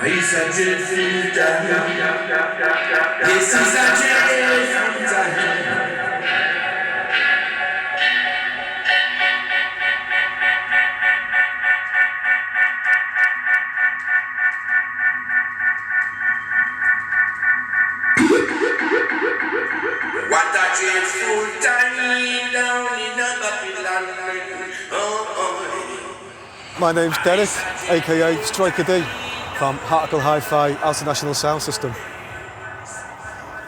It's a dreadful time. This is a dreadful time. What a dreadful time down in the Babylon. My name's Derek, aka Striker D, from Heartical Hi Outernational sound system.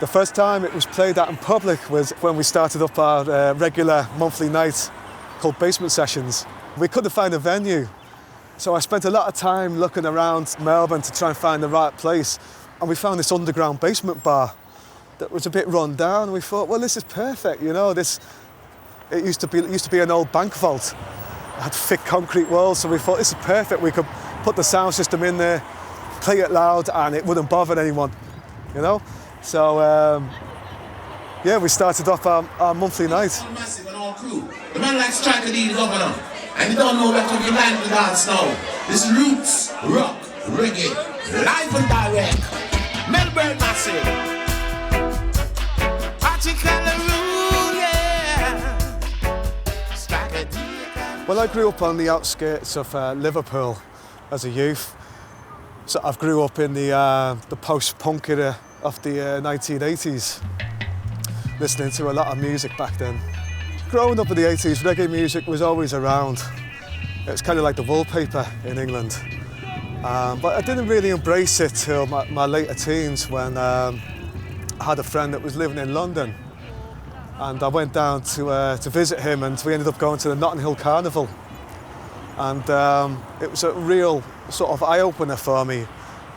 The first time it was played out in public was when we started up our regular monthly night called Basement Sessions. We couldn't find a venue, so I spent a lot of time looking around Melbourne to try and find the right place, and we found this underground basement bar that was a bit run down, and we thought, well, this is perfect, you know, it used to be an old bank vault. It had thick concrete walls, so we thought this is perfect. We could put the sound system in there, play it loud, and it wouldn't bother anyone, you know? So, yeah, we started off our monthly night. Massive and all crew. The man like Striker D, the governor, and you don't know that to be live in the dance now. This roots, rock, reggae, live and direct. Melbourne Massive. Well, I grew up on the outskirts of Liverpool as a youth. So I grew up in the post-punk era of the 1980s, listening to a lot of music back then. Growing up in the 80s, reggae music was always around. It was kind of like the wallpaper in England. But I didn't really embrace it till my later teens when I had a friend that was living in London. And I went down to visit him, and we ended up going to the Notting Hill Carnival. And it was a real sort of eye-opener for me,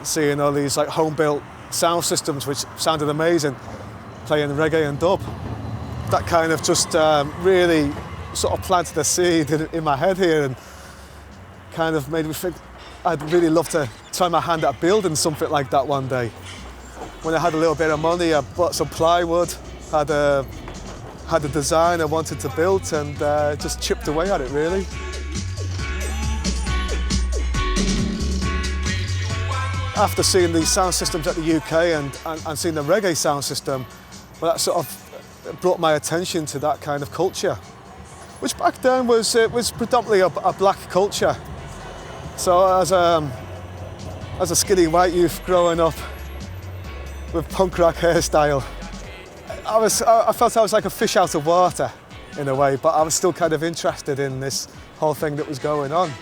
seeing all these like home-built sound systems which sounded amazing, playing reggae and dub. That kind of just really sort of planted a seed in my head here, and kind of made me think I'd really love to try my hand at building something like that one day. When I had a little bit of money, I bought some plywood, had a design I wanted to build, and just chipped away at it, really. After seeing these sound systems at the UK and seeing the reggae sound system, well, that sort of brought my attention to that kind of culture, which back then was predominantly a black culture. So as a skinny white youth growing up with punk rock hairstyle, I felt I was like a fish out of water in a way, but I was still kind of interested in this whole thing that was going on.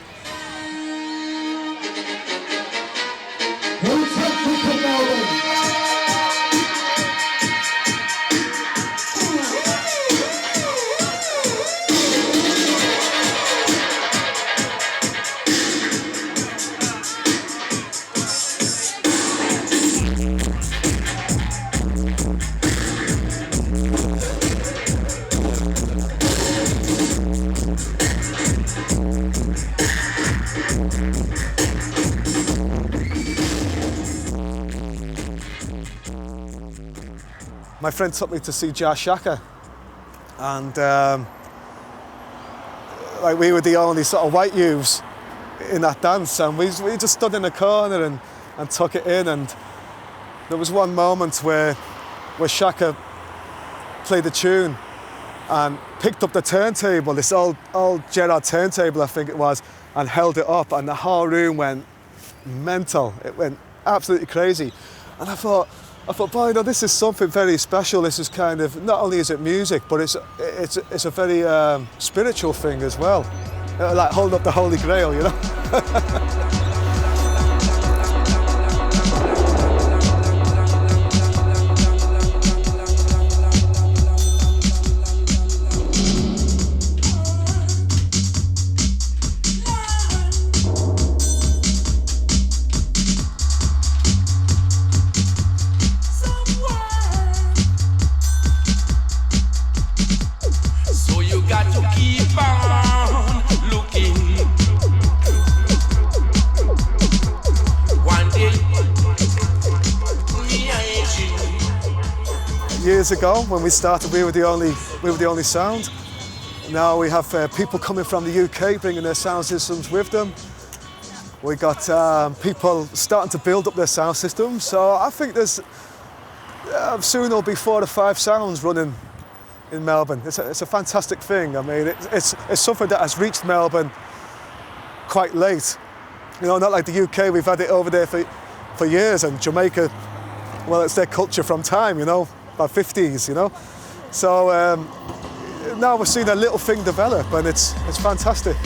My friend took me to see Jar Shaka, and like we were the only sort of white youths in that dance, and we just stood in the corner and took it in. And there was one moment where Shaka played a tune and picked up the turntable, this old Gerard turntable I think it was, and held it up, and the whole room went mental. It went absolutely crazy. And I thought, boy, no, this is something very special. This is kind of, not only is it music, but it's a very spiritual thing as well. Like holding up the Holy Grail, you know? Years ago, when we started, we were the only sound. Now we have people coming from the UK bringing their sound systems with them. We got people starting to build up their sound systems. So I think there's soon there'll be 4 to 5 sounds running in Melbourne. It's a fantastic thing. I mean, it's something that has reached Melbourne quite late. You know, not like the UK, we've had it over there for years, and Jamaica, well, it's their culture from time, you know, about 50s, you know. So now we're seeing a little thing develop, and it's fantastic.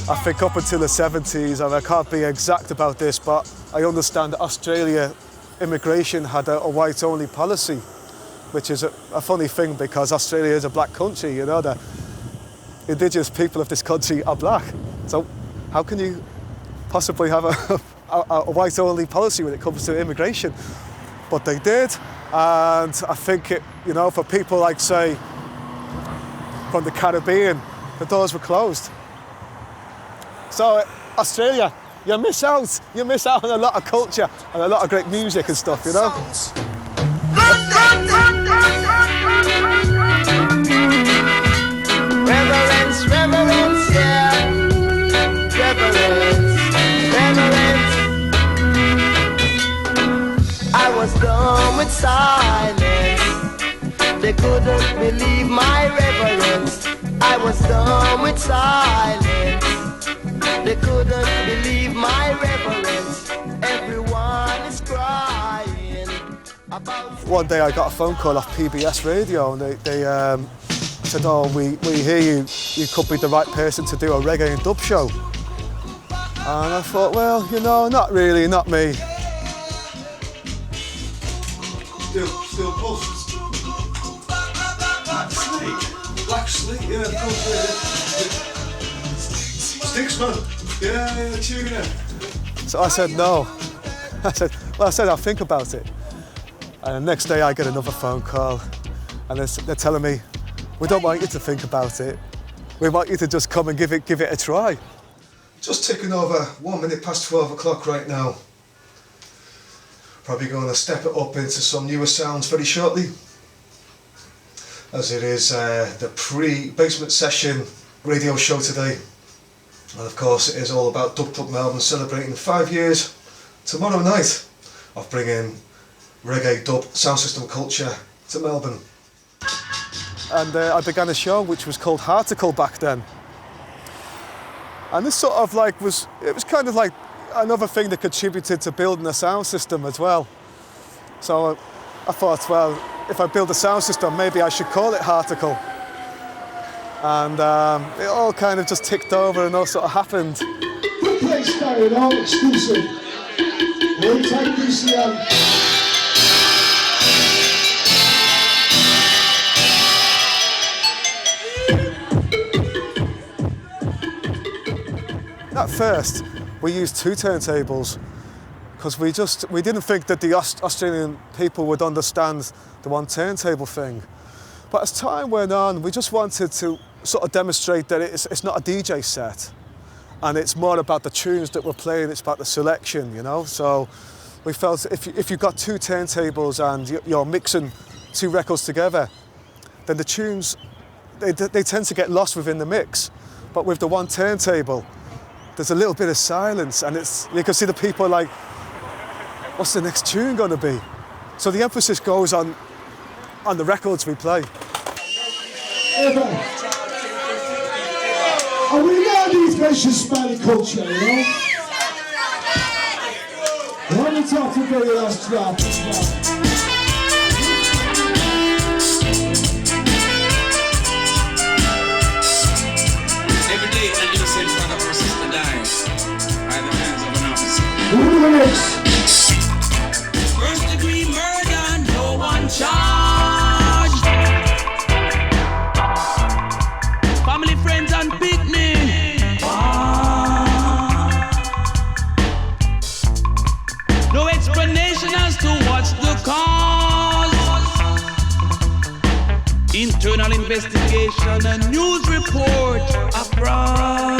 I think up until the 70s, and I can't be exact about this, but I understand that Australia immigration had a white-only policy, which is a funny thing because Australia is a black country, you know, the indigenous people of this country are black. So how can you possibly have a white-only policy when it comes to immigration? But they did, and I think, you know, for people like, say, from the Caribbean, the doors were closed. So Australia, you miss out on a lot of culture and a lot of great music and stuff, you know? Reverence, reverence, yeah. Reverence, reverence. I was done with silence. They couldn't believe my reverence. I was done with silence. They couldn't believe my reverence. Everyone is crying about... One day I got a phone call off PBS radio, and they said, oh, we hear you could be the right person to do a reggae and dub show. And I thought, well, you know, not really, not me. Still pulse. Black Sleep, yeah, of course. Sticks, man. Yeah, tune it. So I said no. I said I'll think about it. And the next day I get another phone call, and they're telling me, we don't want you to think about it. We want you to just come and give it a try. Just ticking over 1 minute past 12 o'clock right now. Probably going to step it up into some newer sounds very shortly, as it is the pre-basement session radio show today. And of course it is all about Dub Club Melbourne celebrating 5 years tomorrow night of bringing reggae dub sound system culture to Melbourne. And I began a show which was called Heartical back then. And this sort of like was kind of like another thing that contributed to building a sound system as well. So I thought, well, if I build a sound system, maybe I should call it Heartical. And it all kind of just ticked over and all sort of happened. Good place carried on, exclusive. We'll take DCM. At first, we used 2 turntables because we didn't think that the Australian people would understand the 1 turntable thing. But as time went on, we just wanted to sort of demonstrate that it's not a DJ set, and it's more about the tunes that we're playing, it's about the selection, you know? So we felt if you've got 2 turntables and you're mixing 2 records together, then the tunes, they tend to get lost within the mix. But with the 1 turntable, there's a little bit of silence, and you can see the people like, what's the next tune gonna be? So the emphasis goes on the records we play. And we know these guys should Spanish culture, you know? Let me talk to the very last drop. Every day an innocent brother or sister dies by the hands of an officer. Who do the next? First degree murder, no one charged. Family, friends, and picnic. No explanation as to what's the cause. Internal investigation, a news report abroad.